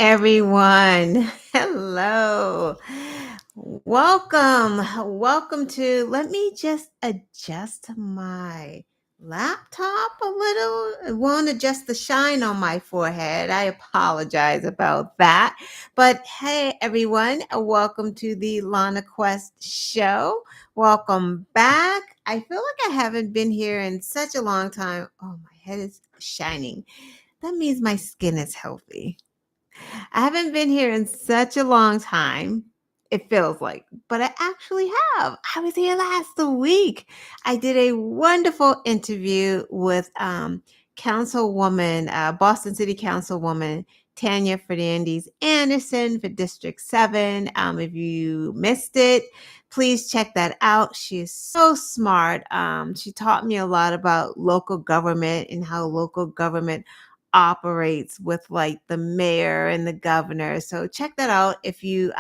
everyone. Hello. Welcome to, let me just adjust my laptop a little. It won't adjust the shine on my forehead. I apologize about that. But hey, everyone. Welcome to the Lana Quest show. Welcome back. I feel like I haven't been here in such a long time. Oh, my head is shining. That means my skin is healthy. I haven't been here in such a long time. It feels like, but I actually have. I was here last week. I did a wonderful interview with Councilwoman, Boston City Councilwoman Tanya Fernandez Anderson for District 7. If you missed it, please check that out. She is so smart. She taught me a lot about local government and how local government operates with like the mayor and the governor. So check that out if you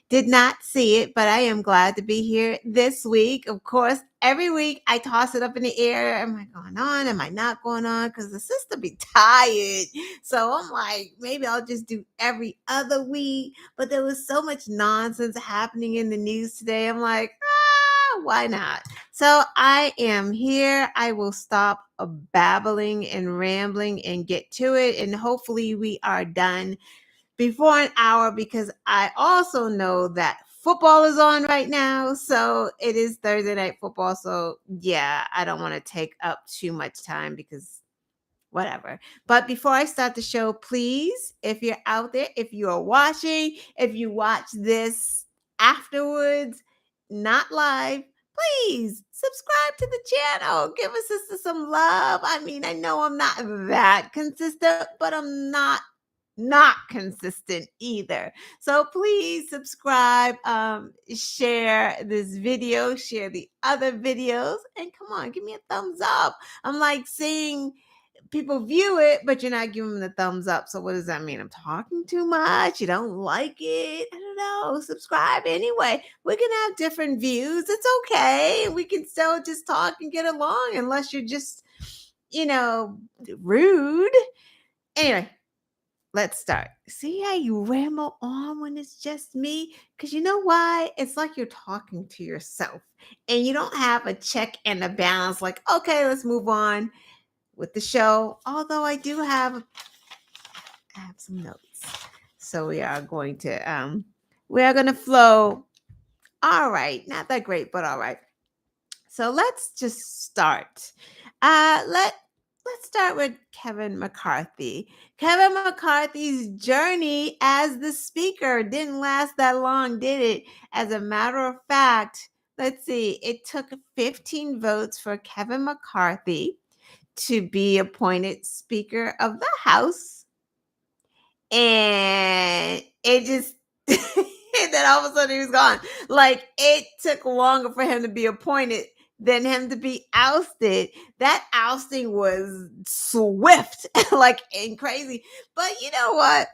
did not see it, but I am glad to be here this week. Of course, every week I toss it up in the air. Am I going on? Am I not going on? Because the sister be tired. So I'm like, maybe I'll just do every other week. But there was so much nonsense happening in the news today. I'm like, why not? So I am here. I will stop babbling and rambling and get to it. And hopefully we are done before an hour because I also know that football is on right now. So it is Thursday night football. So yeah, I don't want to take up too much time because whatever. But before I start the show, please, if you're out there, if you are watching, if you watch this afterwards, not live, please subscribe to the channel. Give us some love. I mean, I know I'm not that consistent, but I'm not consistent either. So please subscribe, share this video, share the other videos, and come on, give me a thumbs up. I'm like seeing people view it, but you're not giving them the thumbs up. So what does that mean? I'm talking too much. You don't like it. I don't know. Subscribe anyway. We can have different views. It's okay. We can still just talk and get along unless you're just, rude. Anyway, let's start. See how you ramble on when it's just me? Because you know why? It's like you're talking to yourself and you don't have a check and a balance. Like, okay, let's move on with the show. Although I have some notes. So we are going to flow. All right. Not that great, but all right. So let's just start. Let's start with Kevin McCarthy. Kevin McCarthy's journey as the speaker didn't last that long, did it? As a matter of fact, let's see, it took 15 votes for Kevin McCarthy to be appointed Speaker of the House. And it just, and then all of a sudden he was gone. Like it took longer for him to be appointed than him to be ousted. That ousting was swift, like and crazy. But you know what?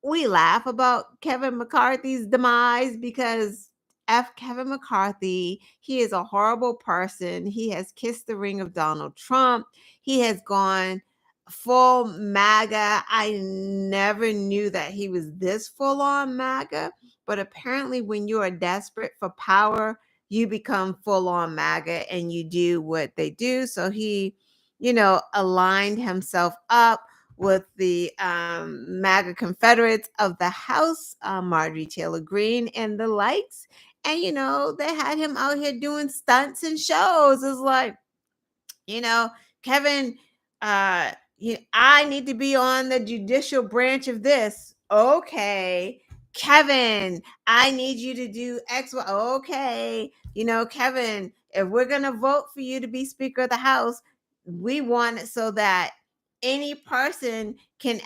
We laugh about Kevin McCarthy's demise because F. Kevin McCarthy, he is a horrible person. He has kissed the ring of Donald Trump. He has gone full MAGA. I never knew that he was this full on MAGA, but apparently, when you are desperate for power, you become full on MAGA and you do what they do. So he, aligned himself up with the MAGA Confederates of the House, Marjorie Taylor Greene and the likes. And, they had him out here doing stunts and shows. It's like, Kevin, I need to be on the judicial branch of this. Okay. Kevin, I need you to do X. Okay. Kevin, if we're going to vote for you to be Speaker of the House, we want it so that any person can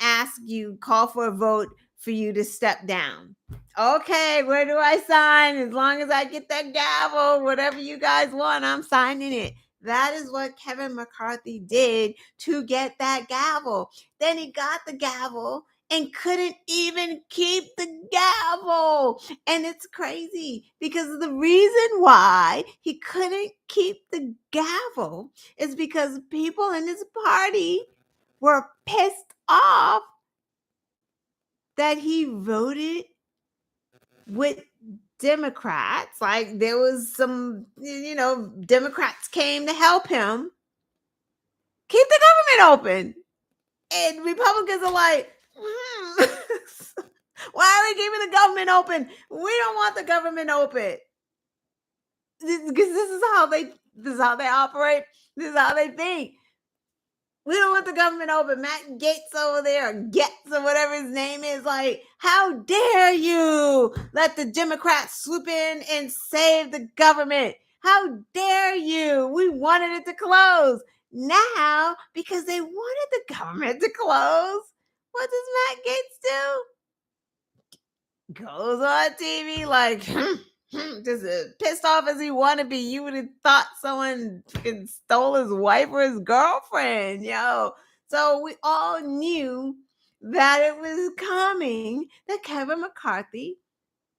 call for a vote for you to step down. Okay, where do I sign? As long as I get that gavel, whatever you guys want, I'm signing it. That is what Kevin McCarthy did to get that gavel. Then he got the gavel and couldn't even keep the gavel. And it's crazy because the reason why he couldn't keep the gavel is because people in his party were pissed off that he voted with Democrats. Like there was some, Democrats came to help him keep the government open. And Republicans are like, why are we keeping the government open? We don't want the government open. Because this is how they operate. This is how they think. We don't want the government open. Matt Gates over there, or Getz or whatever his name is, like, how dare you let the Democrats swoop in and save the government? How dare you? We wanted it to close. Now, because they wanted the government to close, what does Matt Gates do? Goes on TV like, just as pissed off as he want to be. You would have thought someone fucking stole his wife or his girlfriend, yo. So we all knew that it was coming, that Kevin McCarthy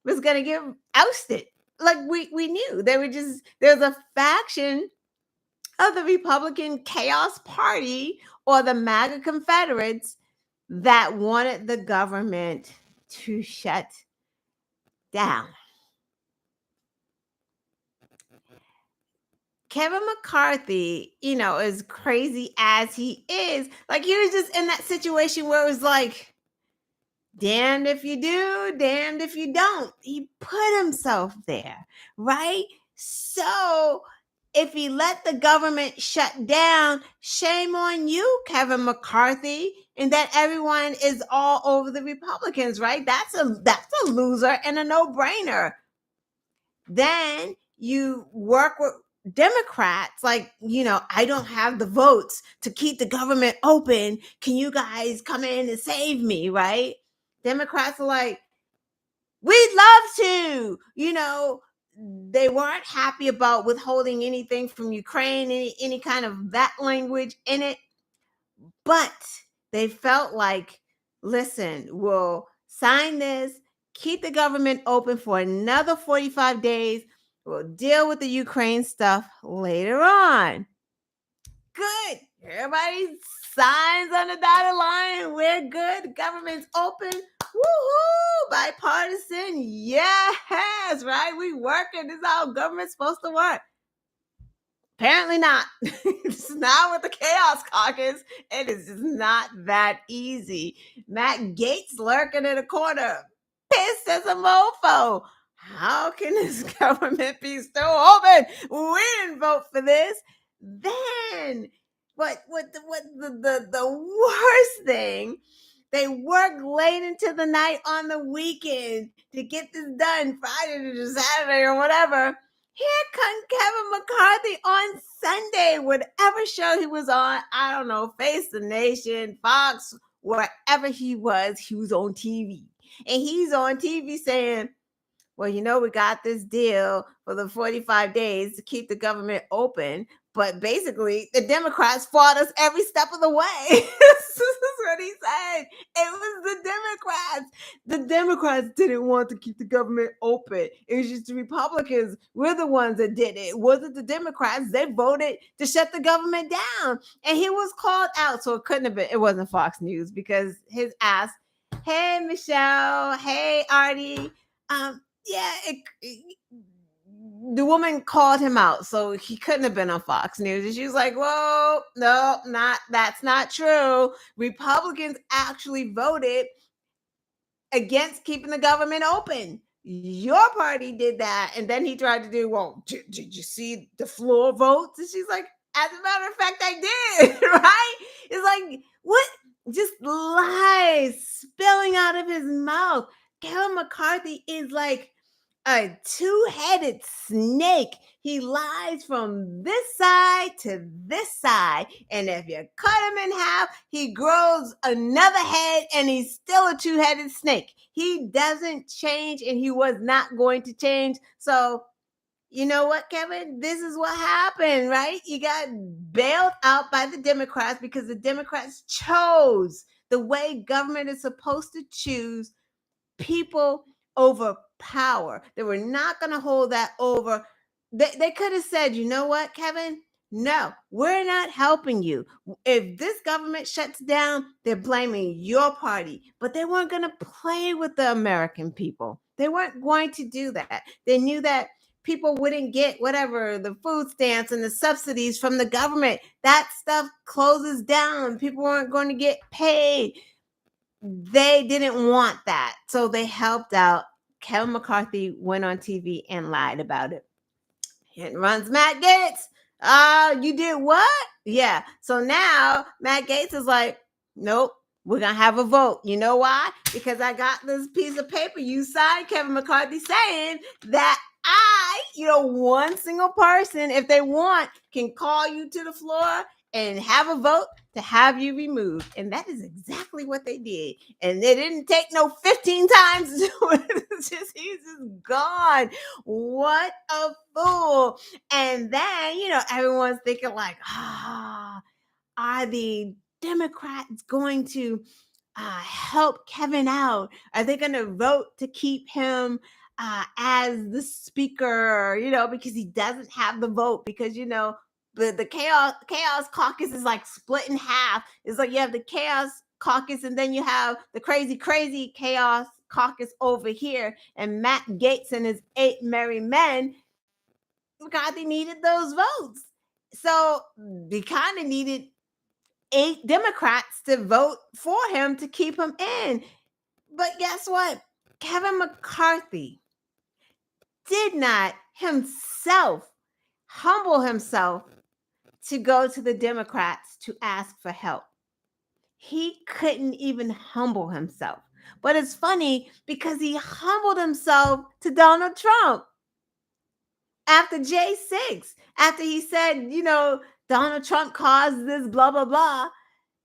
was going to get ousted. Like we knew. There's a faction of the Republican Chaos Party or the MAGA Confederates that wanted the government to shut down. Kevin McCarthy, as crazy as he is, like he was just in that situation where it was like, damned if you do, damned if you don't. He put himself there, right? So if he let the government shut down, shame on you, Kevin McCarthy, and that everyone is all over the Republicans, right? That's a loser and a no-brainer. Then you work with Democrats, like, I don't have the votes to keep the government open. Can you guys come in and save me, right? Democrats are like, we'd love to. They weren't happy about withholding anything from Ukraine, any kind of that language in it. But they felt like, listen, we'll sign this, keep the government open for another 45 days. We'll deal with the Ukraine stuff later on. Good. Everybody signs on the dotted line. We're good. The government's open. Woohoo! Bipartisan. Yes, right? We working. This is how government's supposed to work. Apparently not. It's not with the Chaos Caucus. It is just not that easy. Matt Gaetz lurking in a corner, pissed as a mofo. How can this government be still open? We didn't vote for this. Then, what the worst thing? They work late into the night on the weekend to get this done, Friday to Saturday or whatever. Here comes Kevin McCarthy on Sunday, whatever show he was on. I don't know, Face the Nation, Fox, wherever he was on TV. And he's on TV saying, well, we got this deal for the 45 days to keep the government open. But basically, the Democrats fought us every step of the way. This is what he said. It was the Democrats. The Democrats didn't want to keep the government open. It was just the Republicans. We're the ones that did it. It wasn't the Democrats. They voted to shut the government down. And he was called out. So it couldn't have been, it wasn't Fox News because his ass, hey, Michelle, hey, Artie, the woman called him out, so he couldn't have been on Fox News. And she was like, whoa, no, that's not true. Republicans actually voted against keeping the government open. Your party did that. And then he tried to do, well, did you see the floor votes? And she's like, as a matter of fact, I did, right? It's like, what? Just lies spilling out of his mouth. Kevin McCarthy is like a two-headed snake. He lies from this side to this side. And if you cut him in half, he grows another head and he's still a two-headed snake. He doesn't change and he was not going to change. So, you know what, Kevin? This is what happened, right? You got bailed out by the Democrats because the Democrats chose the way government is supposed to choose people over power. They were not going to hold that over. They could have said, you know what, Kevin? No, we're not helping you. If this government shuts down, they're blaming your party. But they weren't going to play with the American people. They weren't going to do that. They knew that people wouldn't get whatever the food stamps and the subsidies from the government. That stuff closes down. People weren't going to get paid. They didn't want that. So they helped out. Kevin McCarthy went on TV and lied about it. It runs Matt Gaetz. You did what? Yeah. So now Matt Gaetz is like, nope, we're going to have a vote. You know why? Because I got this piece of paper you signed, Kevin McCarthy, saying that one single person, if they want, can call you to the floor and have a vote to have you removed. And that is exactly what they did. And they didn't take no 15 times to do it. It's just, he's just gone. What a fool. And then, everyone's thinking like, are the Democrats going to help Kevin out? Are they going to vote to keep him as the speaker, because he doesn't have the vote? Because, the chaos caucus is like split in half. It's like you have the chaos caucus and then you have the crazy chaos caucus over here. And Matt Gaetz and his 8 merry men, McCarthy needed those votes. So he kind of needed 8 Democrats to vote for him to keep him in. But guess what? Kevin McCarthy did not himself humble himself to go to the Democrats to ask for help. He couldn't even humble himself. But it's funny because he humbled himself to Donald Trump after J6, after he said, Donald Trump caused this, blah, blah, blah.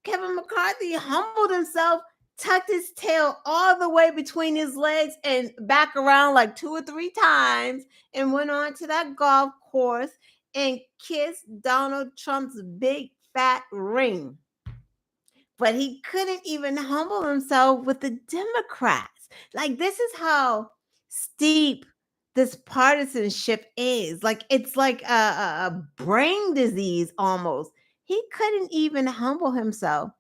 Kevin McCarthy humbled himself, tucked his tail all the way between his legs and back around like 2 or 3 times and went on to that golf course and kissed Donald Trump's big fat ring. But he couldn't even humble himself with the Democrats. Like, this is how steep this partisanship is. Like, it's like a brain disease almost. He couldn't even humble himself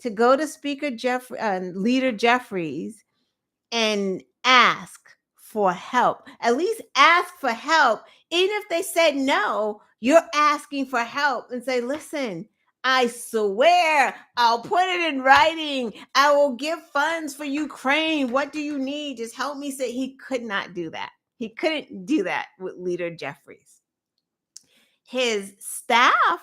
to go to Leader Jeffries and ask for help. At least ask for help. Even if they said no, you're asking for help and say, listen, I swear I'll put it in writing. I will give funds for Ukraine. What do you need? Just help me. Say he could not do that. He couldn't do that with Leader Jeffries. His staff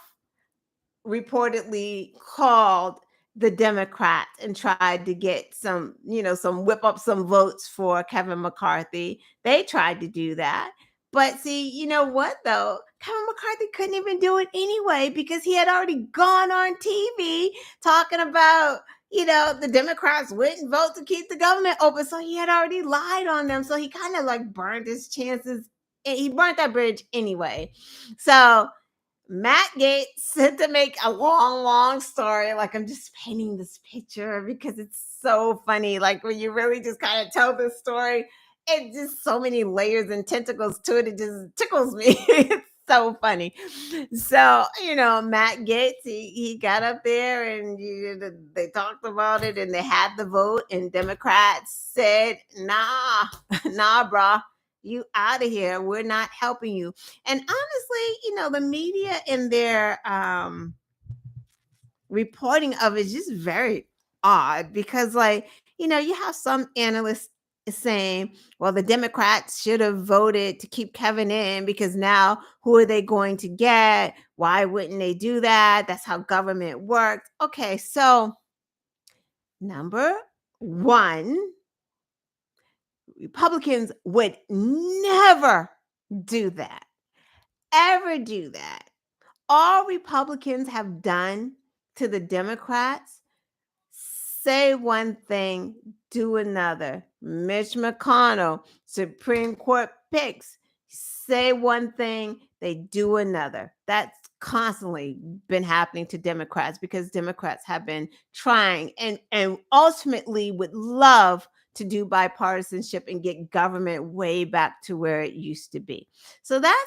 reportedly called the Democrats and tried to get some whip up some votes for Kevin McCarthy. They tried to do that. But see, you know what though? Kevin McCarthy couldn't even do it anyway because he had already gone on TV talking about, the Democrats wouldn't vote to keep the government open. So he had already lied on them. So he kind of like burned his chances. He burnt that bridge anyway. So Matt Gaetz, to make a long story, like I'm just painting this picture because it's so funny. Like when you really just kind of tell this story, it's just so many layers and tentacles to it. It just tickles me. It's so funny. So, Matt Gaetz, he got up there and they talked about it and they had the vote and Democrats said, nah, brah. You out of here. We're not helping you. And honestly, the media in their reporting of it is just very odd because, you have some analysts saying, well, the Democrats should have voted to keep Kevin in because now who are they going to get? Why wouldn't they do that? That's how government works. Okay, so number one, Republicans would never do that, ever do that. All Republicans have done to the Democrats, say one thing, do another. Mitch McConnell, Supreme Court picks, say one thing, they do another. That's constantly been happening to Democrats because Democrats have been trying and ultimately would love to do bipartisanship and get government way back to where it used to be. So that's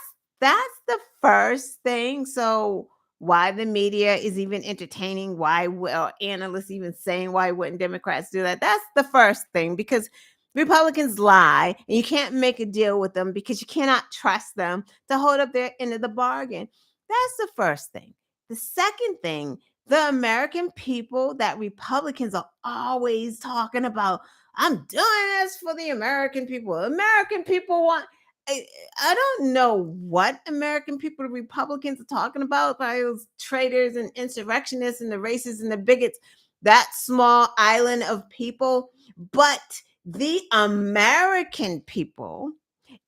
That's the first thing. So why the media is even entertaining, why will analysts even saying why wouldn't Democrats do that? That's the first thing because Republicans lie and you can't make a deal with them because you cannot trust them to hold up their end of the bargain. That's the first thing. The second thing, the American people that Republicans are always talking about, I'm doing this for the American people. American people want I, I don't know what American people, the Republicans, are talking about by those traitors and insurrectionists and the racists and the bigots, that small island of people. But the American people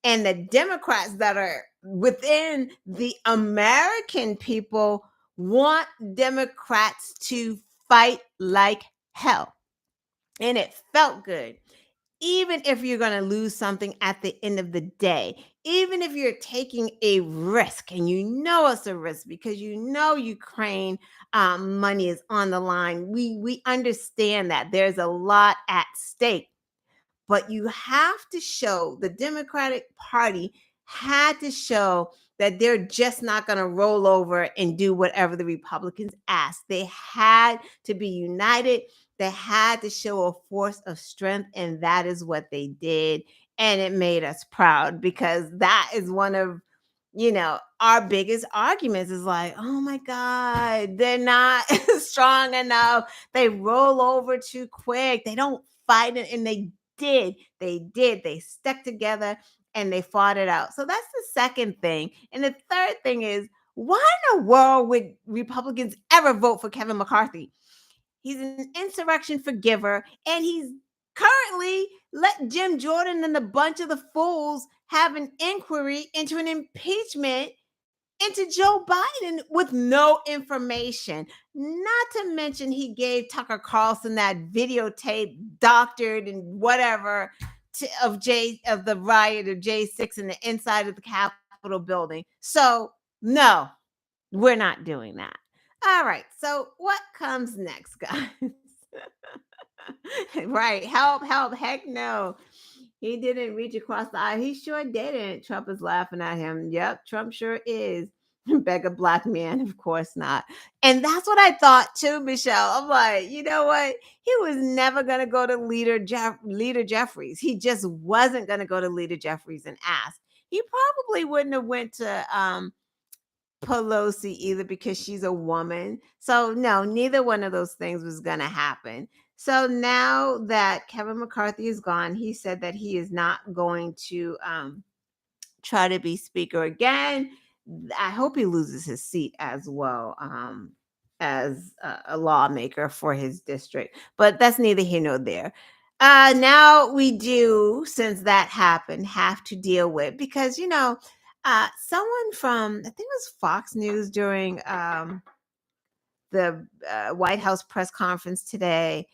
and the Democrats that are within the American people want Democrats to fight like hell. And it felt good even if you're going to lose something at the end of the day, even if you're taking a risk and you know it's a risk because you know Ukraine money is on the line, we understand that there's a lot at stake. But you have to show the Democratic Party had to show that they're just not going to roll over and do whatever the Republicans ask. They had to be united. They had to show a force of strength, and that is what they did. And it made us proud because that is one of our biggest arguments is like, oh my God, they're not strong enough. They roll over too quick. They don't fight it. And they did. They did. They stuck together and they fought it out. So that's the second thing. And the third thing is, why in the world would Republicans ever vote for Kevin McCarthy? He's an insurrection forgiver, and he's currently let Jim Jordan and a bunch of the fools have an inquiry into an impeachment into Joe Biden with no information. Not to mention, he gave Tucker Carlson that videotape, doctored and whatever, of the riot of J6 in the inside of the Capitol building. So no, we're not doing that. All right. So what comes next, guys? Right. Help, help. Heck no. He didn't reach across the aisle. He sure didn't. Trump is laughing at him. Yep, Trump sure is. Beg a black man, of course not. And that's what I thought too, Michelle. I'm like, you know what? He was never gonna go to Leader Jeffries. He just wasn't gonna go to Leader Jeffries and ask. He probably wouldn't have went to Pelosi either because she's a woman. So no, neither one of those things was going to happen. So now that Kevin McCarthy is gone, he said that he is not going to try to be speaker again. I hope he loses his seat as well as a lawmaker for his district, but that's neither here nor there. Now we do, since that happened, have to deal with because someone from I think it was Fox News during the White House press conference today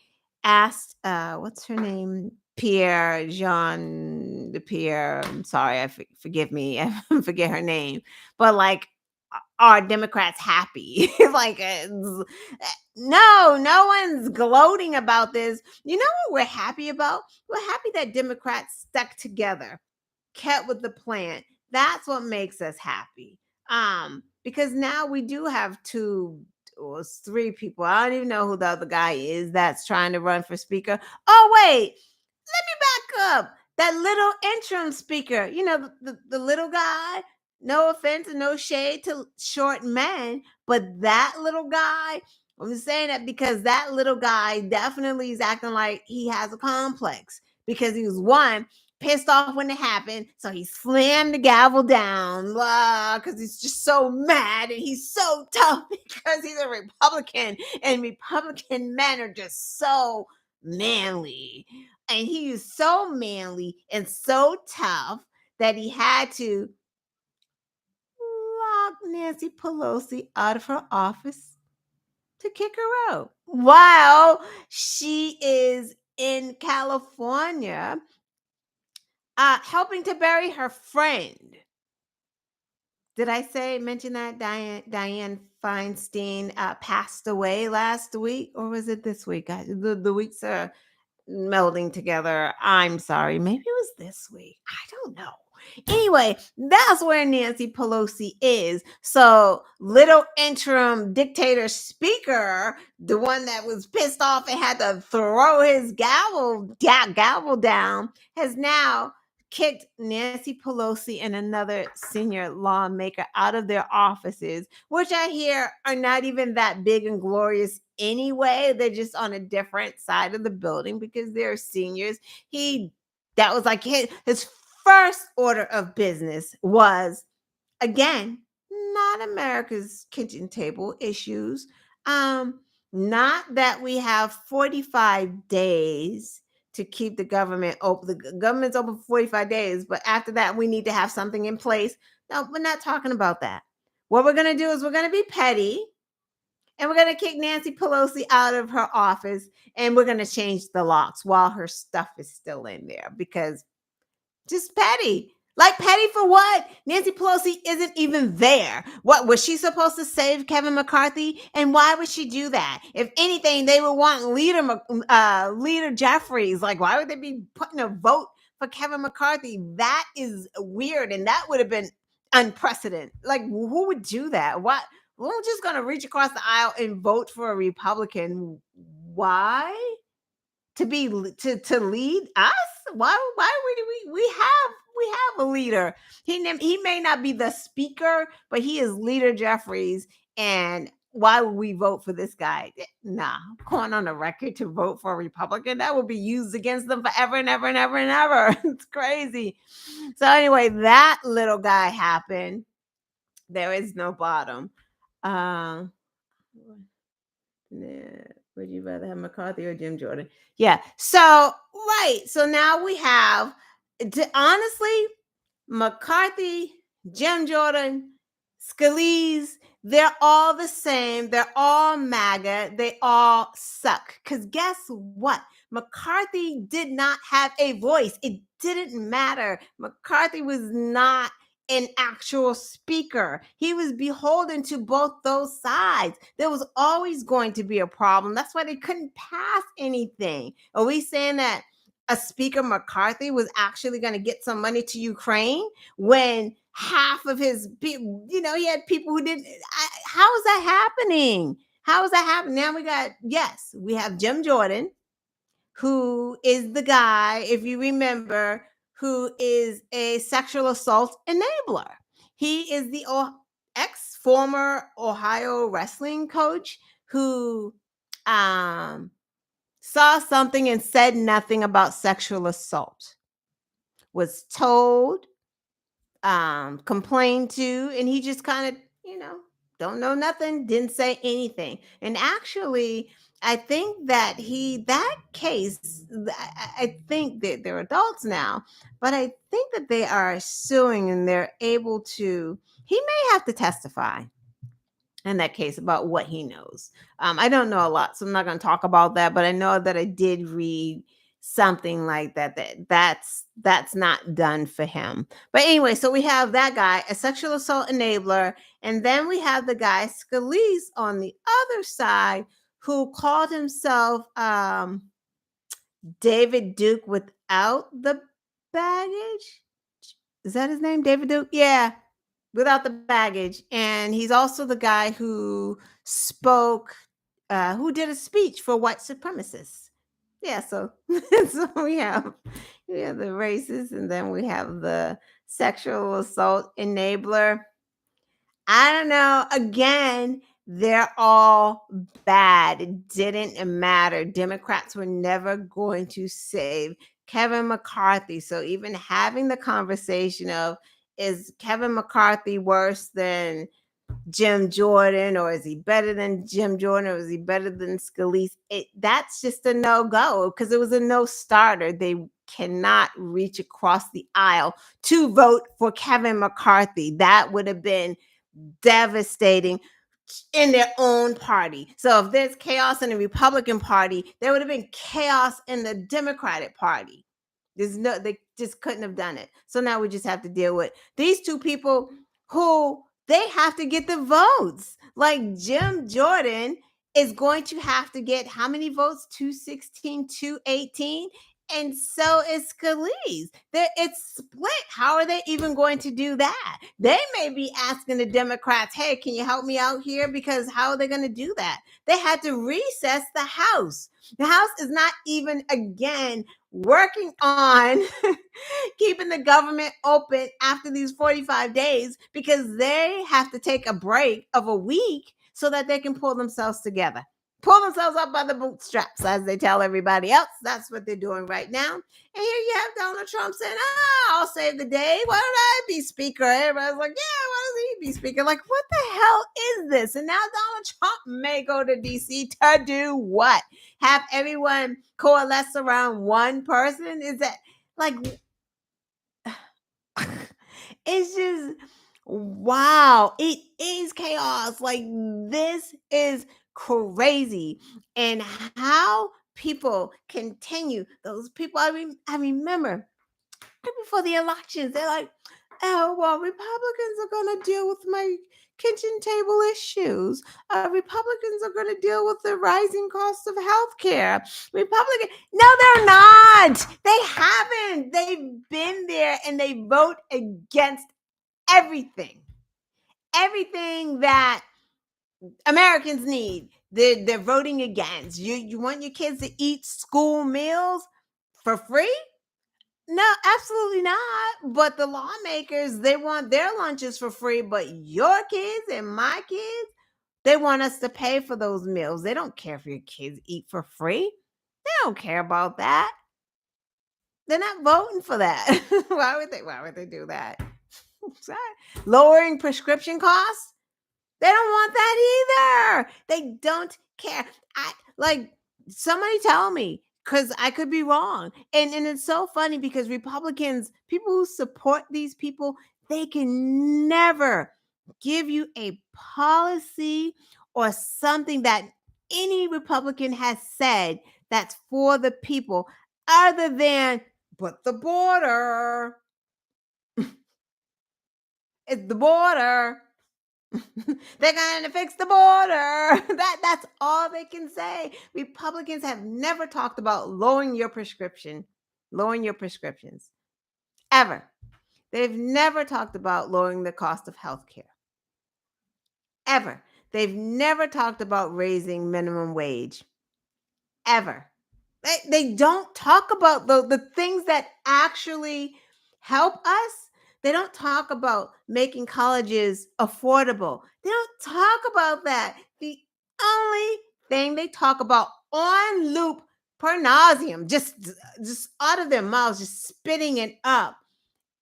asked what's her name, Pierre Jean de Pierre. I'm sorry, forgive me, I forget her name, but like, are Democrats happy? Like, no one's gloating about this. You know what we're happy about? We're happy that Democrats stuck together, kept with the plan. That's what makes us happy. Because now we do have two or three people. I don't even know who the other guy is that's trying to run for speaker. Oh, wait, let me back up. That little interim speaker, the little guy, no offense and no shade to short men, but that little guy, I'm saying that because that little guy definitely is acting like he has a complex because he was pissed off when it happened. So he slammed the gavel down because he's just so mad and he's so tough because he's a Republican and Republican men are just so manly. And he is so manly and so tough that he had to lock Nancy Pelosi out of her office to kick her out while she is in California helping to bury her friend. Did I mention that Diane Feinstein passed away last week, or was it this week? The weeks are melding together. I'm sorry. Maybe it was this week. I don't know. Anyway, that's where Nancy Pelosi is. So, little interim dictator speaker, the one that was pissed off and had to throw his gavel down, has now kicked Nancy Pelosi and another senior lawmaker out of their offices, which I hear are not even that big and glorious anyway. They're just on a different side of the building because they're seniors. That was like his first order of business was, again, not America's kitchen table issues. Not that we have 45 days to keep the government open. The government's open for 45 days, but after that, we need to have something in place. No, we're not talking about that. What we're going to do is we're going to be petty and we're going to kick Nancy Pelosi out of her office and we're going to change the locks while her stuff is still in there because just petty. Like petty for what? Nancy Pelosi isn't even there. What was she supposed to save Kevin McCarthy? And why would she do that? If anything, they would want Leader Jeffries. Like, why would they be putting a vote for Kevin McCarthy? That is weird, and that would have been unprecedented. Like, who would do that? What? We're just gonna reach across the aisle and vote for a Republican. Why? To lead us? Why would we have a leader? He may not be the speaker, but he is Leader Jeffries. And why would we vote for this guy? Nah, going on the record to vote for a Republican, that will be used against them forever and ever and ever and ever. It's crazy. So anyway, that little guy happened. There is no bottom. Would you rather have McCarthy or Jim Jordan? Yeah. So, right. So now we have, honestly, McCarthy, Jim Jordan, Scalise, they're all the same. They're all MAGA. They all suck. Because guess what? McCarthy did not have a voice. It didn't matter. McCarthy was not an actual speaker. He was beholden to both those sides. There was always going to be a problem. That's why they couldn't pass anything. Are we saying that a speaker McCarthy was actually going to get some money to Ukraine when half of his people, he had people who didn't? How is that happening? How is that happening? Now we have Jim Jordan, who is the guy, if you remember, who is a sexual assault enabler. He is the former Ohio wrestling coach who saw something and said nothing about sexual assault, was told, complained to, and he just kind of, don't know nothing, didn't say anything. And actually, I think that I think that they're adults now, but I think that they are suing and they're able to, he may have to testify in that case about what he knows. I don't know a lot, so I'm not going to talk about that, but I know that I did read something like that's not done for him. But anyway, so we have that guy, a sexual assault enabler, and then we have the guy Scalise on the other side who called himself David Duke without the baggage. Is that his name? David Duke? Yeah, without the baggage. And he's also the guy who who did a speech for white supremacists. Yeah, so we have the racist, and then we have the sexual assault enabler. I don't know. Again, they're all bad. It didn't matter. Democrats were never going to save Kevin McCarthy. So even having the conversation of, is Kevin McCarthy worse than Jim Jordan, or is he better than Jim Jordan, or is he better than Scalise? That's just a no-go because it was a no-starter. They cannot reach across the aisle to vote for Kevin McCarthy. That would have been devastating in their own party. So if there's chaos in the Republican Party, there would have been chaos in the Democratic Party. They just couldn't have done it. So now we just have to deal with these two people who they have to get the votes. Like Jim Jordan is going to have to get how many votes? 216, 218. And so is Scalise. It's split. How are they even going to do that? They may be asking the Democrats, hey, can you help me out here? Because how are they going to do that? They had to recess the House. The House is not even, again, working on keeping the government open after these 45 days because they have to take a break of a week so that they can pull themselves together. Pull themselves up by the bootstraps, as they tell everybody else. That's what they're doing right now. And here you have Donald Trump saying, I'll save the day. Why don't I be speaker? Everybody's like, yeah, why doesn't he be speaker? Like, what the hell is this? And now Donald Trump may go to D.C. to do what? Have everyone coalesce around one person? Is that like, it's just, wow, it is chaos. Like, this is crazy. And how people continue, those people, I remember before the elections, they're like, oh, well, Republicans are going to deal with my kitchen table issues. Republicans are going to deal with the rising cost of health care. No, they're not. They haven't. They've been there and they vote against everything. Everything that Americans need, they're voting against. You want your kids to eat school meals for free? No, absolutely not. But the lawmakers, they want their lunches for free, but your kids and my kids, they want us to pay for those meals. They don't care if your kids eat for free. They don't care about that. They're not voting for that. Why would they do that? Lowering prescription costs? They don't want that either. They don't care. Somebody tell me, because I could be wrong. And it's so funny because Republicans, people who support these people, they can never give you a policy or something that any Republican has said that's for the people other than, but the border. It's the border. They're going to fix the border. That's all they can say. Republicans have never talked about lowering your prescriptions ever. They've never talked about lowering the cost of healthcare ever. They've never talked about raising minimum wage ever. They don't talk about the things that actually help us. They don't talk about making colleges affordable. They don't talk about that. The only thing they talk about on loop per nauseum, just out of their mouths, just spitting it up,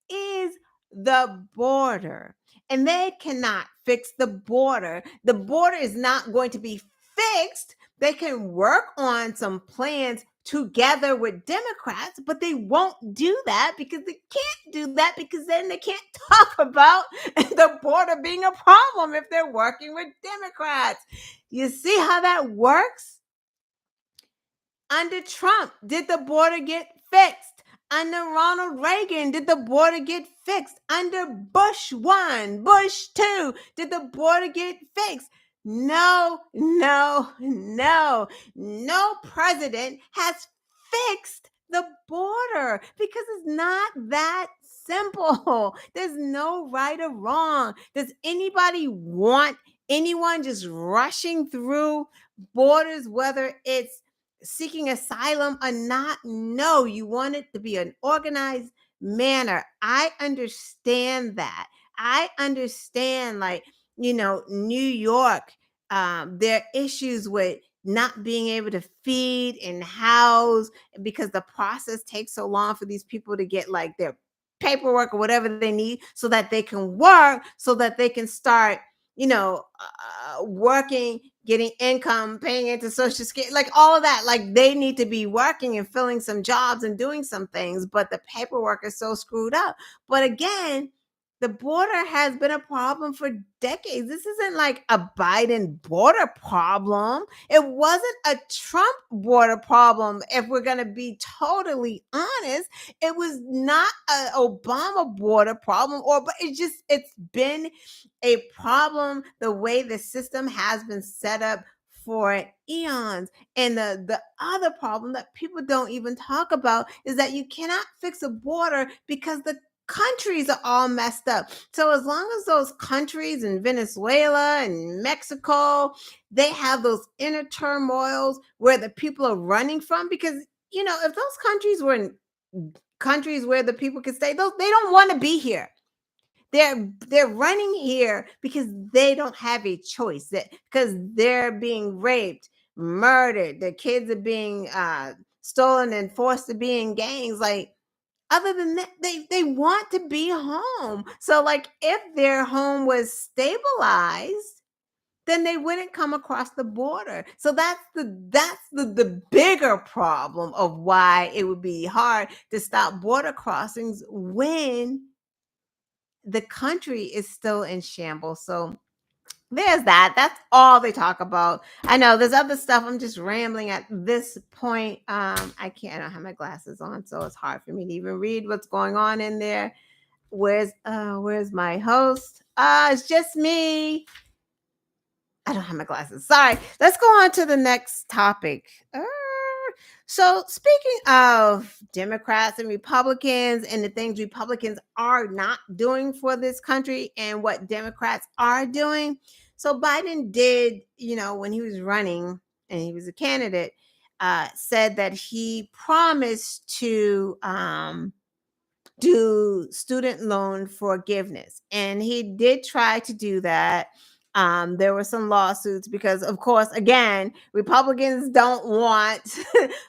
is the border. And they cannot fix the border. The border is not going to be fixed. They can work on some plans together with Democrats, but they won't do that because they can't do that because then they can't talk about the border being a problem if they're working with Democrats. You see how that works? Under Trump, did the border get fixed? Under Ronald Reagan, did the border get fixed? Under Bush 1, Bush 2, did the border get fixed? No, no, no. No president has fixed the border because it's not that simple. There's no right or wrong. Does anybody want anyone just rushing through borders, whether it's seeking asylum or not? No, you want it to be an organized manner. I understand that. I understand, like, New York, there are issues with not being able to feed and house because the process takes so long for these people to get like their paperwork or whatever they need so that they can work, so that they can start working, getting income, paying into social security, like all of that. Like, they need to be working and filling some jobs and doing some things, but the paperwork is so screwed up. But again, the border has been a problem for decades. This isn't like a Biden border problem. It wasn't a Trump border problem. If we're going to be totally honest, it was not an Obama border problem, but it's been a problem the way the system has been set up for eons. And the other problem that people don't even talk about is that you cannot fix a border because the countries are all messed up. So as long as those countries in Venezuela and Mexico, they have those inner turmoils where the people are running from, because if those countries were in countries where the people could stay, those they don't want to be here. They're running here because they don't have a choice. That because they're being raped, murdered, their kids are being stolen and forced to be in gangs. Like, other than that, they want to be home. So like, if their home was stabilized, then they wouldn't come across the border. So that's the bigger problem of why it would be hard to stop border crossings when the country is still in shambles. So there's that. That's all they talk about. I know there's other stuff. I'm just rambling at this point. I don't have my glasses on, so it's hard for me to even read what's going on in there. Where's my host? It's just me. I don't have my glasses. Sorry. Let's go on to the next topic. So, speaking of Democrats and Republicans and the things Republicans are not doing for this country and what Democrats are doing. So, Biden did, when he was running and he was a candidate, said that he promised to do student loan forgiveness. And he did try to do that. There were some lawsuits because, of course, again, Republicans don't want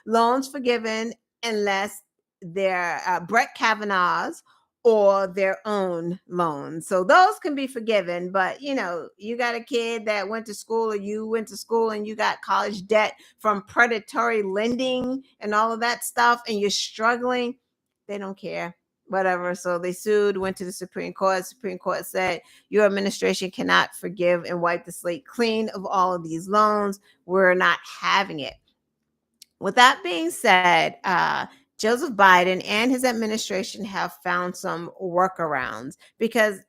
loans forgiven unless they're Brett Kavanaugh's or their own loans. So those can be forgiven. But, you got a kid that went to school, or you went to school and you got college debt from predatory lending and all of that stuff, and you're struggling. They don't care. Whatever. So they sued, went to the Supreme Court. Supreme Court said your administration cannot forgive and wipe the slate clean of all of these loans. We're not having it. With that being said, Joseph Biden and his administration have found some workarounds because,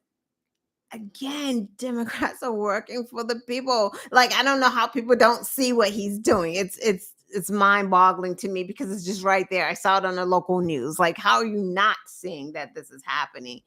again, Democrats are working for the people. Like, I don't know how people don't see what he's doing. It's mind-boggling to me because it's just right there. I saw it on the local news. Like, how are you not seeing that this is happening?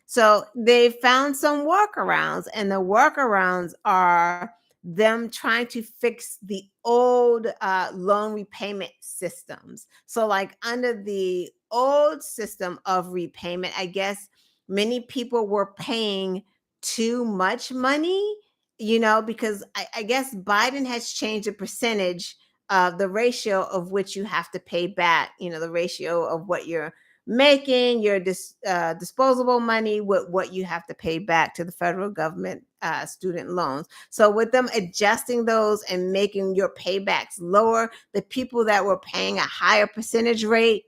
So they found some workarounds, and the workarounds are them trying to fix the old loan repayment systems. So, like, under the old system of repayment, I guess many people were paying too much money, because I guess Biden has changed the percentage of the ratio of which you have to pay back, the ratio of what you're making, your disposable money, with what you have to pay back to the federal government student loans. So with them adjusting those and making your paybacks lower, the people that were paying a higher percentage rate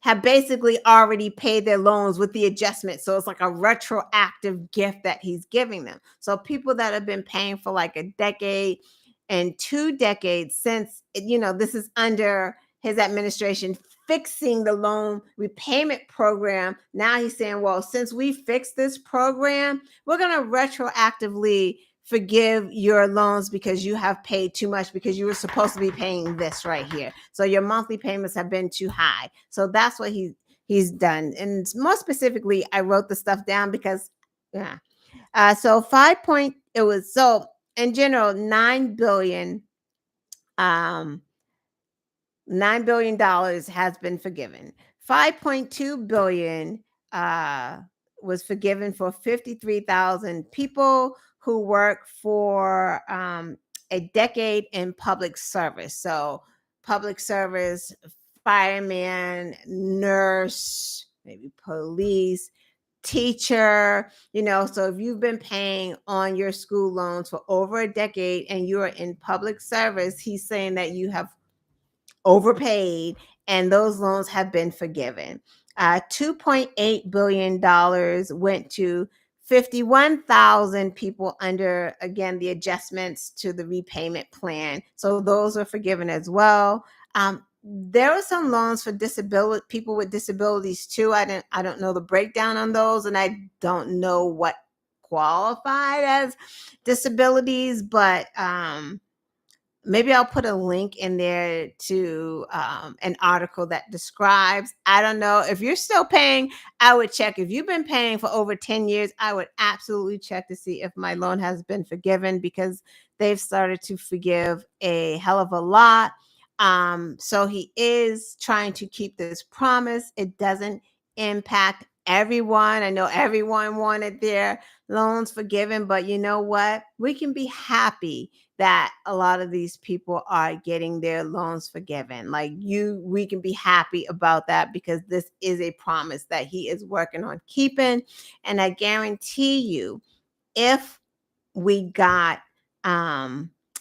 have basically already paid their loans with the adjustment. So it's like a retroactive gift that he's giving them. So people that have been paying for like a decade and 2 decades since, this is under his administration, fixing the loan repayment program. Now he's saying, well, since we fixed this program, we're going to retroactively forgive your loans because you have paid too much, because you were supposed to be paying this right here. So your monthly payments have been too high. So that's what he's done. And more specifically, I wrote the stuff down because, yeah. So in general, $9 billion has been forgiven. 5.2 billion was forgiven for 53,000 people who work for a decade in public service. So public service, fireman, nurse, maybe police, teacher, so if you've been paying on your school loans for over a decade and you're in public service, he's saying that you have overpaid and those loans have been forgiven. $2.8 billion went to 51,000 people under, again, the adjustments to the repayment plan. So those are forgiven as well. There were some loans for people with disabilities too. I don't know the breakdown on those, and I don't know what qualified as disabilities, but maybe I'll put a link in there to an article that describes. I don't know if you're still paying. I would check. If you've been paying for over 10 years, I would absolutely check to see if my loan has been forgiven, because they've started to forgive a hell of a lot. So he is trying to keep this promise. It doesn't impact everyone. I know everyone wanted their loans forgiven, but you know what? We can be happy that a lot of these people are getting their loans forgiven. We can be happy about that, because this is a promise that he is working on keeping. And I guarantee you, if we got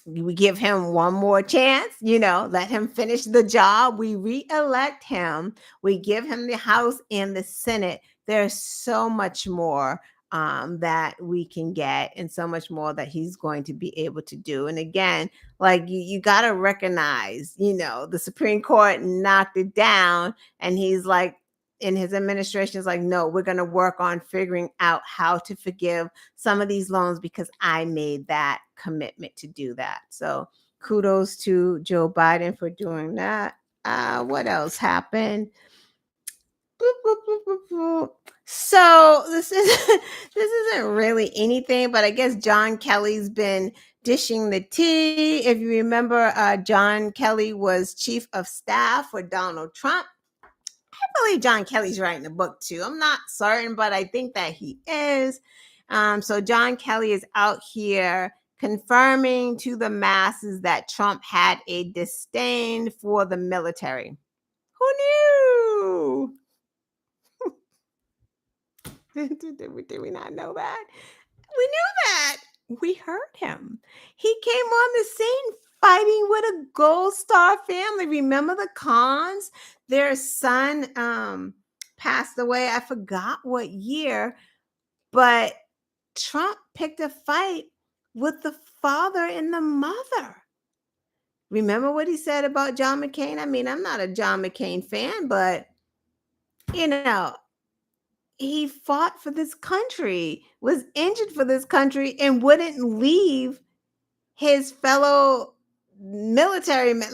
we give him one more chance, let him finish the job, we re-elect him, we give him the House and the Senate, there's so much more that we can get, and so much more that he's going to be able to do. And again, like you got to recognize, the Supreme Court knocked it down, and he's like, in his administration is like, no, we're going to work on figuring out how to forgive some of these loans, because I made that commitment to do that. So kudos to Joe Biden for doing that. What else happened? Boop, boop, boop, boop, boop. So this is this isn't really anything, but I guess John Kelly's been dishing the tea. If you remember, John Kelly was chief of staff for Donald Trump. I believe John Kelly's writing a book too. I'm not certain, but I think that he is. So John Kelly is out here confirming to the masses that Trump had a disdain for the military. Who knew? Did we not know that? We knew that. We heard him. He came on the scene fighting with a Gold Star family. Remember the Khans? Their son passed away. I forgot what year, but Trump picked a fight with the father and the mother. Remember what he said about John McCain? I mean, I'm not a John McCain fan, but you know, he fought for this country, was injured for this country, and wouldn't leave his fellow military men.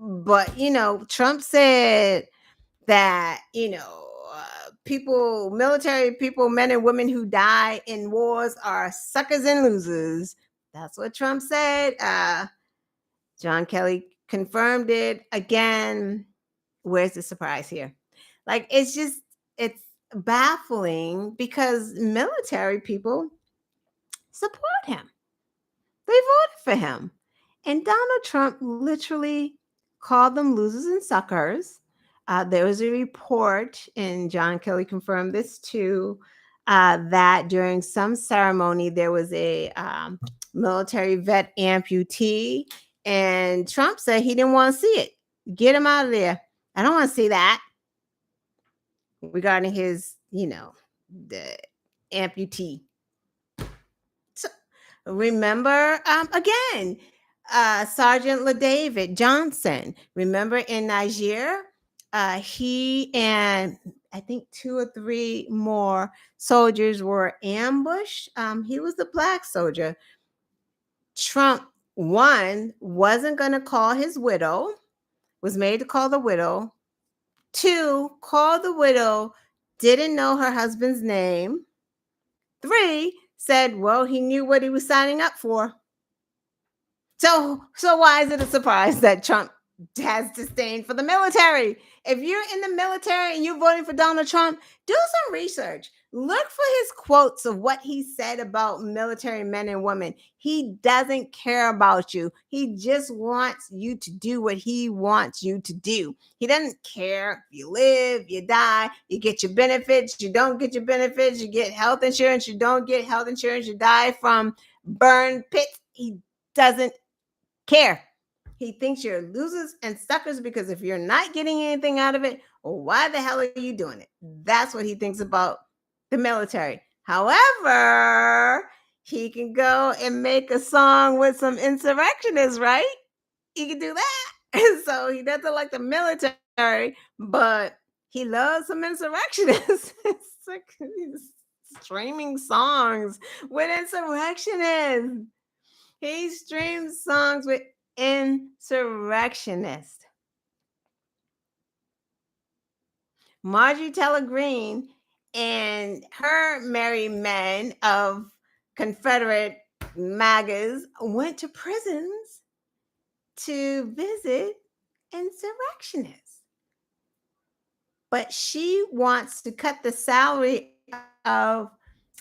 But Trump said that military people, men and women who die in wars are suckers and losers. That's what Trump said. John Kelly confirmed it again. Where's the surprise here? It's baffling, because military people support him. They voted for him. And Donald Trump literally called them losers and suckers. There was a report, and John Kelly confirmed this too, that during some ceremony there was a military vet amputee, and Trump said he didn't want to see it. Get him out of there. I don't want to see that. Regarding his, the amputee. So remember, again, Sergeant LaDavid Johnson. Remember in Niger, he and I think 2 or 3 more soldiers were ambushed. He was the black soldier. Trump, one, wasn't going to call his widow, was made to call the widow. 2, called the widow, didn't know her husband's name. 3, said, well, he knew what he was signing up for. So why is it a surprise that Trump has disdain for the military? If you're in the military and you're voting for Donald Trump, do some research. Look for his quotes of what he said about military men and women. He doesn't care about you. He just wants you to do what he wants you to do. He doesn't care if you live, you die, you get your benefits, you don't get your benefits, you get health insurance, you don't get health insurance, you die from burn pits. He doesn't care. He thinks you're losers and suckers, because if you're not getting anything out of it, well, why the hell are you doing it? That's what he thinks about the military. However, he can go and make a song with some insurrectionists, right? He can do that. And so he doesn't like the military, but he loves some insurrectionists. streaming songs with insurrectionists. He streams songs with insurrectionists. Marjorie Taylor Greene and her merry men of Confederate MAGAs went to prisons to visit insurrectionists. But she wants to cut the salary of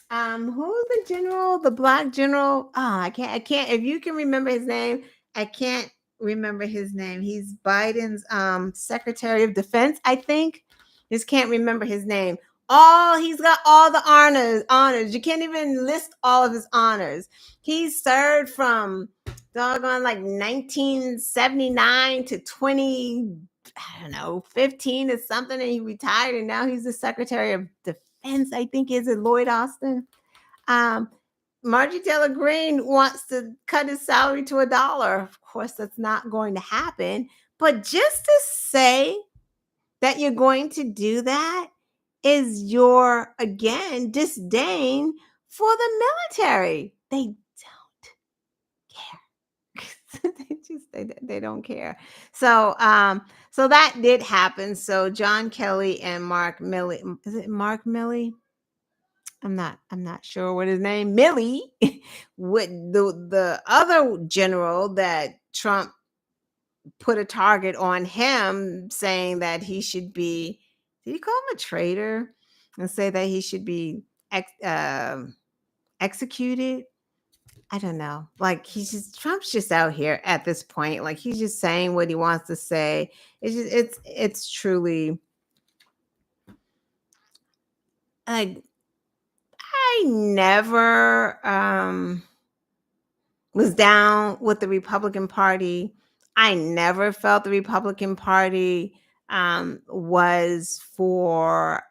who's the general, the black general? Oh, I can't. If you can remember his name, I can't remember his name. He's Biden's Secretary of Defense, I think. Just can't remember his name. He's got all the honors. You can't even list all of his honors. He served from doggone like 1979 to 20, I don't know, 15 or something, and he retired, and now he's the Secretary of Defense, I think. Is it Lloyd Austin? Um, Marjorie Taylor Greene wants to cut his salary to $1. Of course, that's not going to happen. But just to say that you're going to do that is your, again, disdain for the military. They don't care. they don't care. So so that did happen. So John Kelly and Mark Milley, is it Mark Milley? I'm not sure what his name, Milley, with the other general that Trump put a target on him, saying that he should be, did he call him a traitor and say that he should be executed? I don't know. Like, Trump's just out here at this point. Like, he's just saying what he wants to say. It's truly like, I never was down with the Republican Party. I never felt the Republican Party was for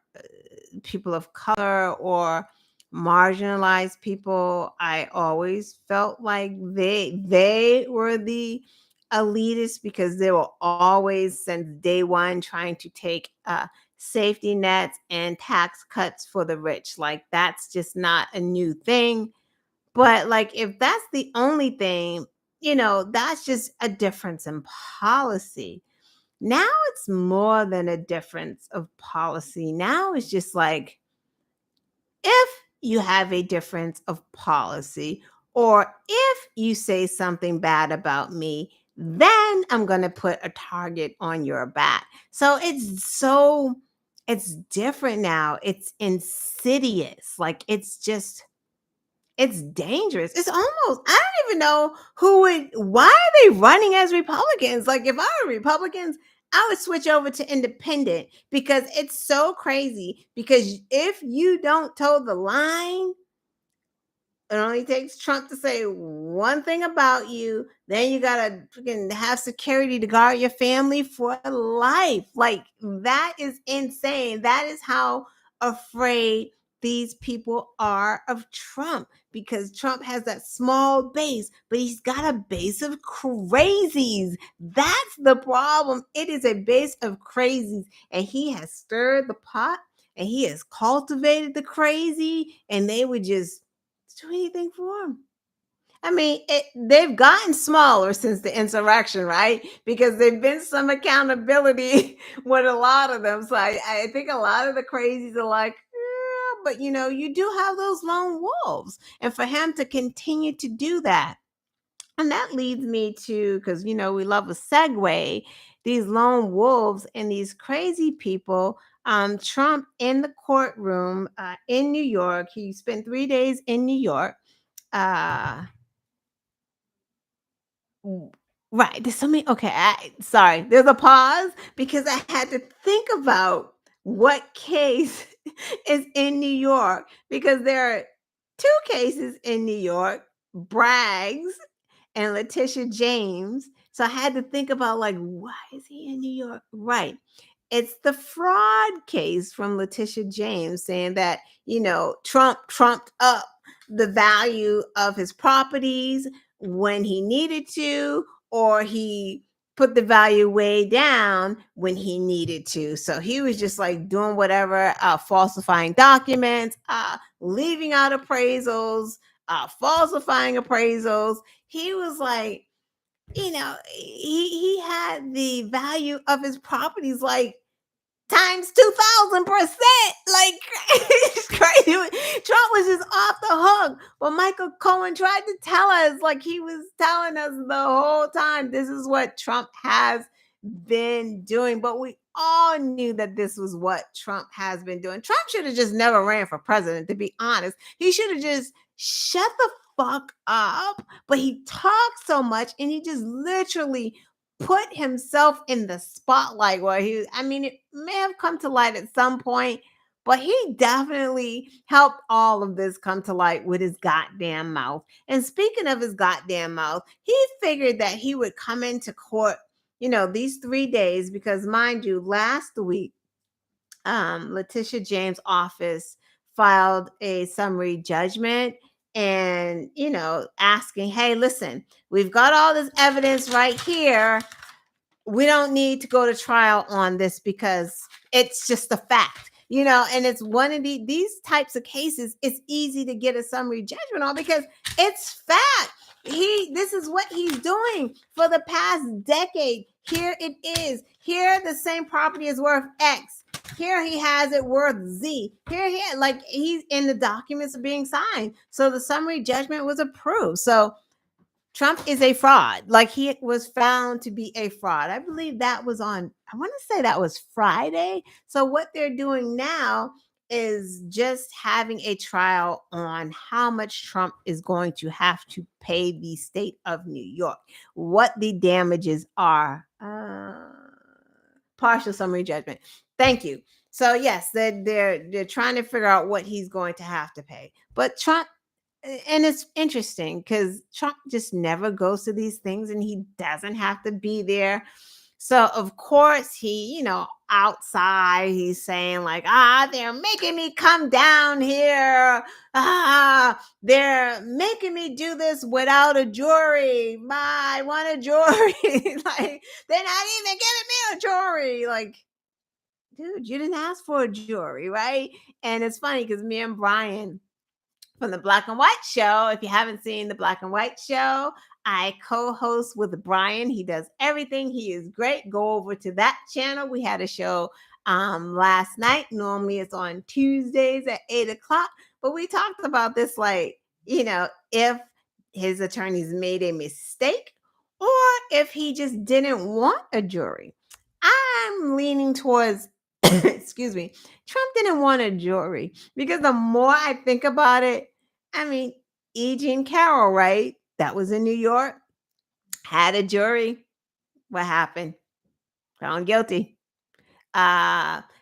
people of color or marginalized people. I always felt like they were the elitists because they were always, since day one, trying to take safety nets and tax cuts for the rich. Like, that's just not a new thing. But like, if that's the only thing, that's just a difference in policy. Now it's more than a difference of policy. Now it's just like, if you have a difference of policy, or if you say something bad about me, then I'm going to put a target on your back. It's different now. It's insidious. Like, it's dangerous. It's almost, I don't even know why are they running as Republicans? Like, if I were Republicans, I would switch over to independent, because it's so crazy. Because if you don't toe the line, it only takes Trump to say one thing about you, then you gotta freaking have security to guard your family for life. Like, that is insane. That is how afraid these people are of Trump, because Trump has that small base, but he's got a base of crazies. That's the problem. It is a base of crazies, and he has stirred the pot, and he has cultivated the crazy, and they would just do anything for them. I mean, they've gotten smaller since the insurrection, right? Because there's been some accountability with a lot of them. So I think a lot of the crazies are like, yeah, but you do have those lone wolves. And for him to continue to do that, and that leads me to, because, we love a segue, these lone wolves and these crazy people. Trump in the courtroom in New York, he spent 3 days in New York. Uh, right. There's so many. Okay. Sorry. There's a pause because I had to think about what case is in New York, because there are two cases in New York, Braggs and Letitia James. So I had to think about, like, why is he in New York? Right. It's the fraud case from Letitia James, saying that, Trump trumped up the value of his properties when he needed to, or he put the value way down when he needed to. So he was just like doing whatever, falsifying documents, leaving out appraisals, falsifying appraisals. He was like, he had the value of his properties like times 2,000%. Like, it's crazy. Trump was just off the hook. But Michael Cohen tried to tell us, like, he was telling us the whole time, this is what Trump has been doing. But we all knew that this was what Trump has been doing. Trump should have just never ran for president, to be honest. He should have just shut the fuck up. But he talked so much and he just literally put himself in the spotlight where I mean, it may have come to light at some point, but he definitely helped all of this come to light with his goddamn mouth. And speaking of his goddamn mouth, he figured that he would come into court, these 3 days, because mind you, last week, Letitia James' office filed a summary judgment and, asking, hey, listen, we've got all this evidence right here. We don't need to go to trial on this because it's just a fact, and it's one of these types of cases. It's easy to get a summary judgment on because it's fact. This is what he's doing for the past decade. Here it is. Here the same property is worth X. Here he has it worth Z. He's in the documents being signed. So the summary judgment was approved. So Trump is a fraud. Like, he was found to be a fraud. I believe that was I want to say that was Friday. So what they're doing now is just having a trial on how much Trump is going to have to pay the state of New York, what the damages are. Partial summary judgment. Thank you. So yes, they're trying to figure out what he's going to have to pay. But Trump, and it's interesting because Trump just never goes to these things and he doesn't have to be there. So of course he, outside he's saying like, they're making me come down here. They're making me do this without a jury. I want a jury. Like, they're not even giving me a jury. Like, dude, you didn't ask for a jury, right? And it's funny because me and Brian from the Black and White Show. If you haven't seen the Black and White Show, I co-host with Brian. He does everything. He is great. Go over to that channel. We had a show last night. Normally it's on Tuesdays at 8:00, but we talked about this, like, if his attorneys made a mistake or if he just didn't want a jury. I'm leaning towards excuse me, Trump didn't want a jury because the more I think about it, I mean, E. Jean Carroll, right? That was in New York, had a jury. What happened? Found guilty.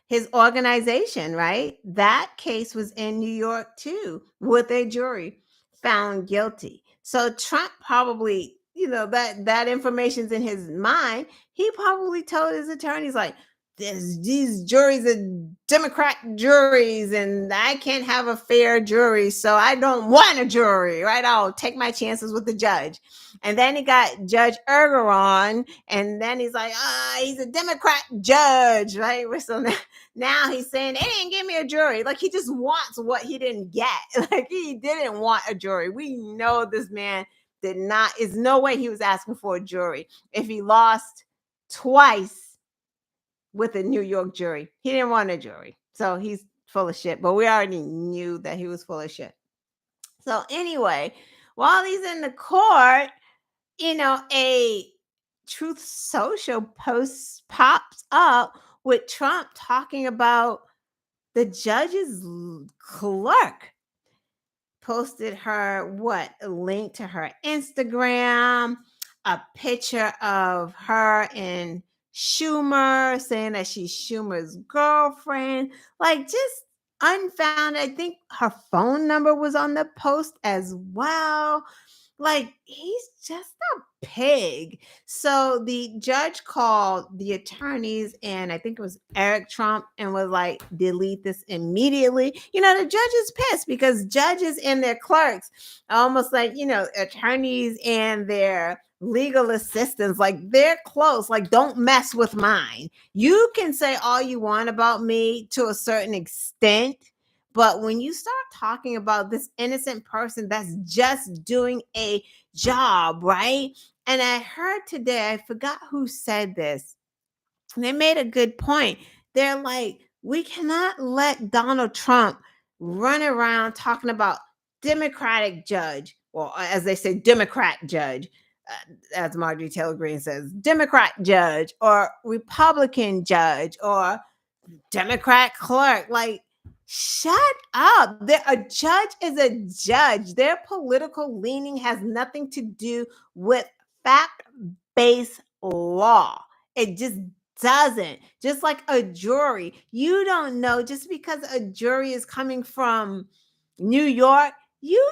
His organization, right? That case was in New York too, with a jury, found guilty. So Trump probably, that information's in his mind. He probably told his attorneys like, these juries are Democrat juries and I can't have a fair jury, so I don't want a jury, right? I'll take my chances with the judge. And then he got Judge Ergeron, and then he's like, he's a Democrat judge, right? So now he's saying they didn't give me a jury. Like, he just wants what he didn't get. Like, he didn't want a jury. We know this man did not. Is no way he was asking for a jury. If he lost twice with a New York jury, he didn't want a jury. So he's full of shit. But we already knew that he was full of shit. So anyway, while he's in the court, a Truth Social post pops up with Trump talking about the judge's clerk. Posted her a link to her Instagram, a picture of her and Schumer, saying that she's Schumer's girlfriend. Like, just unfounded. I think her phone number was on the post as well. Like, he's just a pig. So the judge called the attorneys, and I think it was Eric Trump, and was like, delete this immediately. The judge is pissed because judges and their clerks are almost like, attorneys and their legal assistants, like they're close, like don't mess with mine. You can say all you want about me to a certain extent, but when you start talking about this innocent person that's just doing a job, right? And I heard today, I forgot who said this, and they made a good point. They're like, we cannot let Donald Trump run around talking about Democratic judge, or as they say, Democrat judge, as Marjorie Taylor Greene says, Democrat judge, or Republican judge, or Democrat clerk. Like, shut up. A judge is a judge. Their political leaning has nothing to do with fact based law. It just doesn't. Just like a jury, you don't know, just because a jury is coming from New York, you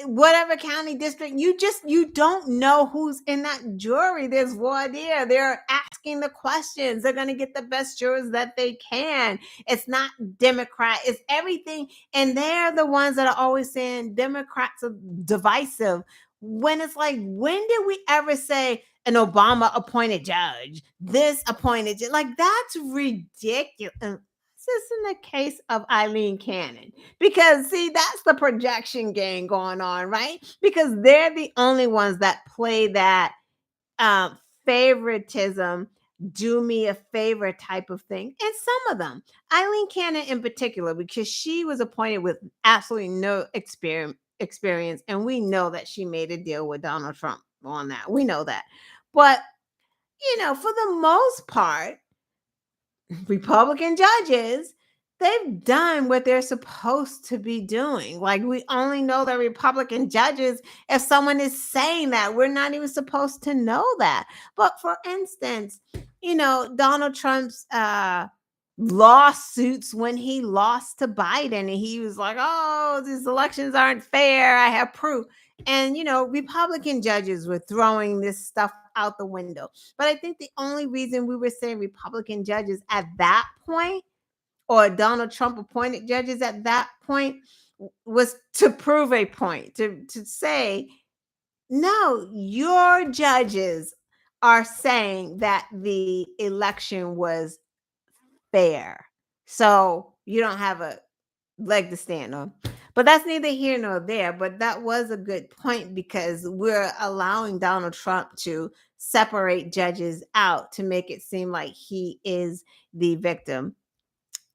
whatever county district, you don't know who's in that jury. There's voir dire. They're asking the questions. They're going to get the best jurors that they can. It's not Democrat, it's everything. And they're the ones that are always saying Democrats are divisive, when it's like, when did we ever say an Obama appointed judge, this appointed judge? Like, that's ridiculous. This is in the case of Eileen Cannon, because see, that's the projection game going on, right? Because they're the only ones that play that um, favoritism, do me a favor type of thing. And some of them, Eileen Cannon in particular, because she was appointed with absolutely no experience, and we know that she made a deal with Donald Trump on that. We know that. But for the most part, Republican judges, they've done what they're supposed to be doing. Like, we only know that Republican judges if someone is saying that. We're not even supposed to know that. But for instance, Donald Trump's lawsuits, when he lost to Biden, and he was like, oh, these elections aren't fair, I have proof. And Republican judges were throwing this stuff out the window. But I think the only reason we were saying Republican judges at that point, or Donald Trump appointed judges at that point, was to prove a point, to say, no, your judges are saying that the election was fair. So you don't have a leg to stand on. But that's neither here nor there. But that was a good point, because we're allowing Donald Trump to separate judges out to make it seem like he is the victim.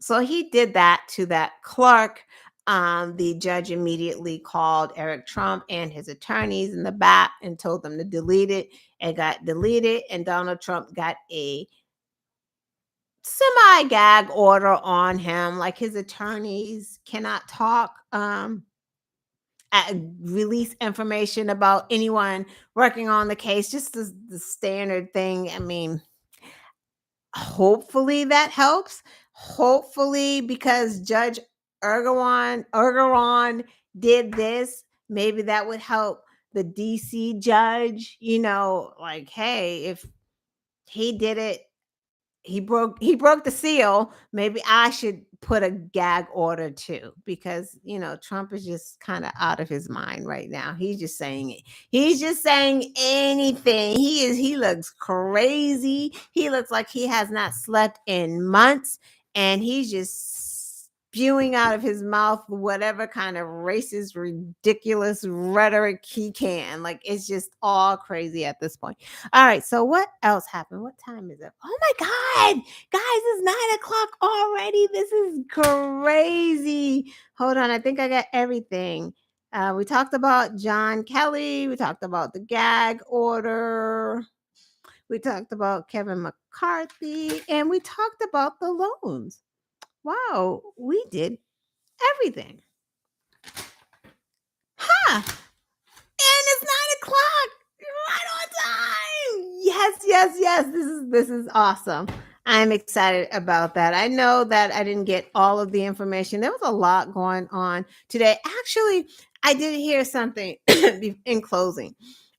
So he did that to that clerk. The judge immediately called Eric Trump and his attorneys in the back and told them to delete it. It got deleted, and Donald Trump got a semi gag order on him. Like, his attorneys cannot talk, release information about anyone working on the case, just the standard thing. I mean, hopefully that helps. Hopefully, because Judge Ergeron did this, maybe that would help the DC judge. Like, hey, if he did it, he broke the seal, maybe I should put a gag order too, because Trump is just kind of out of his mind right now. He's just saying it. He's just saying anything. He looks crazy. He looks like he has not slept in months, and he's just spewing out of his mouth whatever kind of racist, ridiculous rhetoric he can. Like, it's just all crazy at this point. All right, so what else happened? What time is it? Oh my God, guys, it's 9 o'clock already. This is crazy. Hold on, I think I got everything. We talked about John Kelly. We talked about the gag order. We talked about Kevin McCarthy, and we talked about the loans. Wow, we did everything. Huh. And it's 9 o'clock. Right on time. Yes, yes, yes. This is awesome. I'm excited about that. I know that I didn't get all of the information. There was a lot going on today. Actually, I did hear something in closing.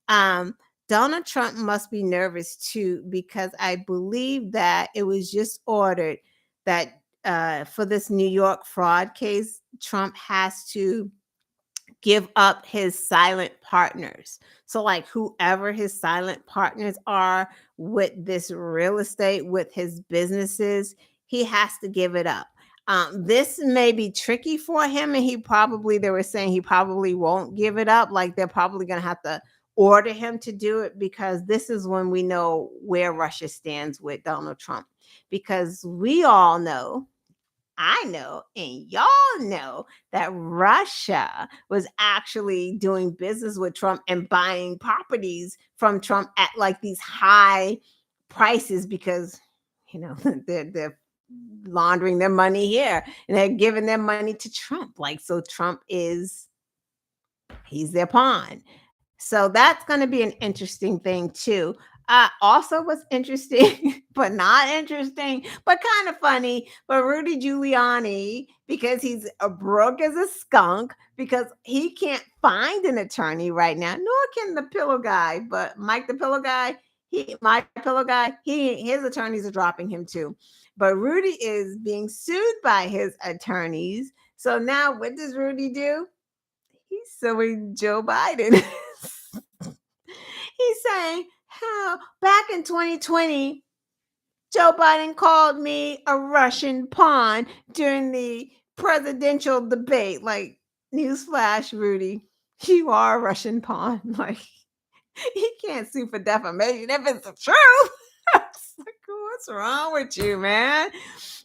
Um, Donald Trump must be nervous too, because I believe that it was just ordered that for this New York fraud case, Trump has to give up his silent partners. So, like, whoever his silent partners are with this real estate, with his businesses, he has to give it up. This may be tricky for him, and they were saying he probably won't give it up. Like, they're probably going to have to order him to do it, because this is when we know where Russia stands with Donald Trump. Because we all know, I know, and y'all know, that Russia was actually doing business with Trump and buying properties from Trump at like these high prices, because they're laundering their money here and they're giving their money to Trump. Like, so Trump he's their pawn. So that's going to be an interesting thing too. Also, what's interesting, but not interesting, but kind of funny, but Rudy Giuliani, because he's a broke as a skunk, because he can't find an attorney right now, nor can the pillow guy. But Mike, the pillow guy, his attorneys are dropping him too. But Rudy is being sued by his attorneys. So now, what does Rudy do? He's suing Joe Biden. He's saying how back in 2020, Joe Biden called me a Russian pawn during the presidential debate. Like, newsflash, Rudy, you are a Russian pawn. Like, he can't sue for defamation if it's the truth. It's like, what's wrong with you, man?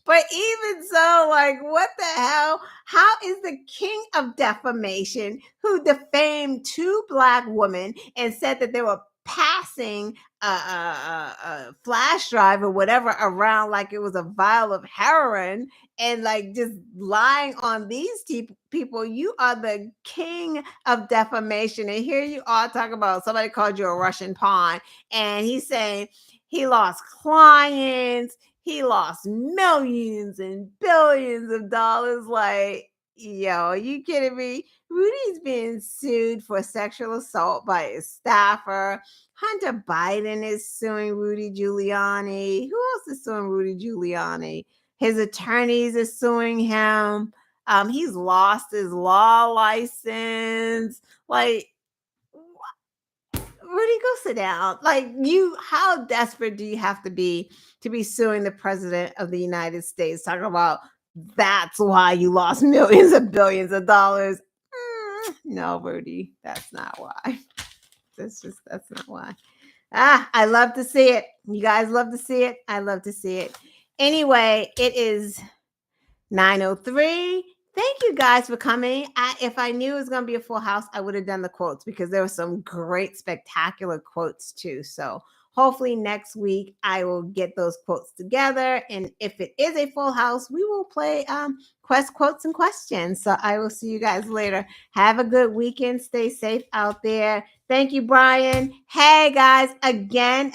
But even so, like, what the hell? How is the king of defamation, who defamed two Black women and said that they were passing a flash drive or whatever around like it was a vial of heroin, and like just lying on these people? You are the king of defamation, and here you are talking about somebody called you a Russian pawn, and he's saying he lost clients, he lost millions and billions of dollars. Like, yo, are you kidding me? Rudy's being sued for sexual assault by his staffer. Hunter Biden is suing Rudy Giuliani. Who else is suing Rudy Giuliani? His attorneys are suing him. He's lost his law license. Like, Rudy, go sit down. Like, how desperate do you have to be suing the president of the United States? Talking about that's why you lost millions of billions of dollars. No, Rudy, that's not why. That's not why. I love to see it. You guys love to see it. I love to see it. Anyway, it is 9:03. Thank you guys for coming. If I knew it was going to be a full house, I would have done the quotes, because there were some great, spectacular quotes too. So hopefully next week I will get those quotes together. And if it is a full house, we will play quotes and questions. So I will see you guys later. Have a good weekend. Stay safe out there. Thank you, Brian. Hey guys, again.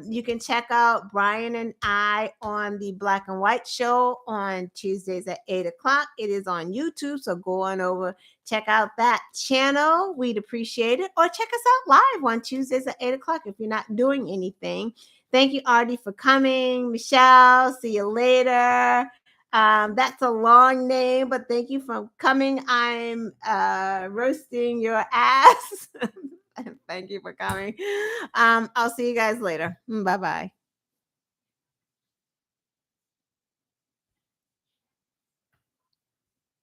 You can check out Brian and I on the Black and White Show on Tuesdays at 8:00. It is on YouTube, so go on over, check out that channel. We'd appreciate it. Or check us out live on Tuesdays at 8:00 if you're not doing anything. Thank you, Artie, for coming. Michelle, see you later. That's a long name, but thank you for coming. I'm roasting your ass. Thank you for coming. I'll see you guys later. Bye bye.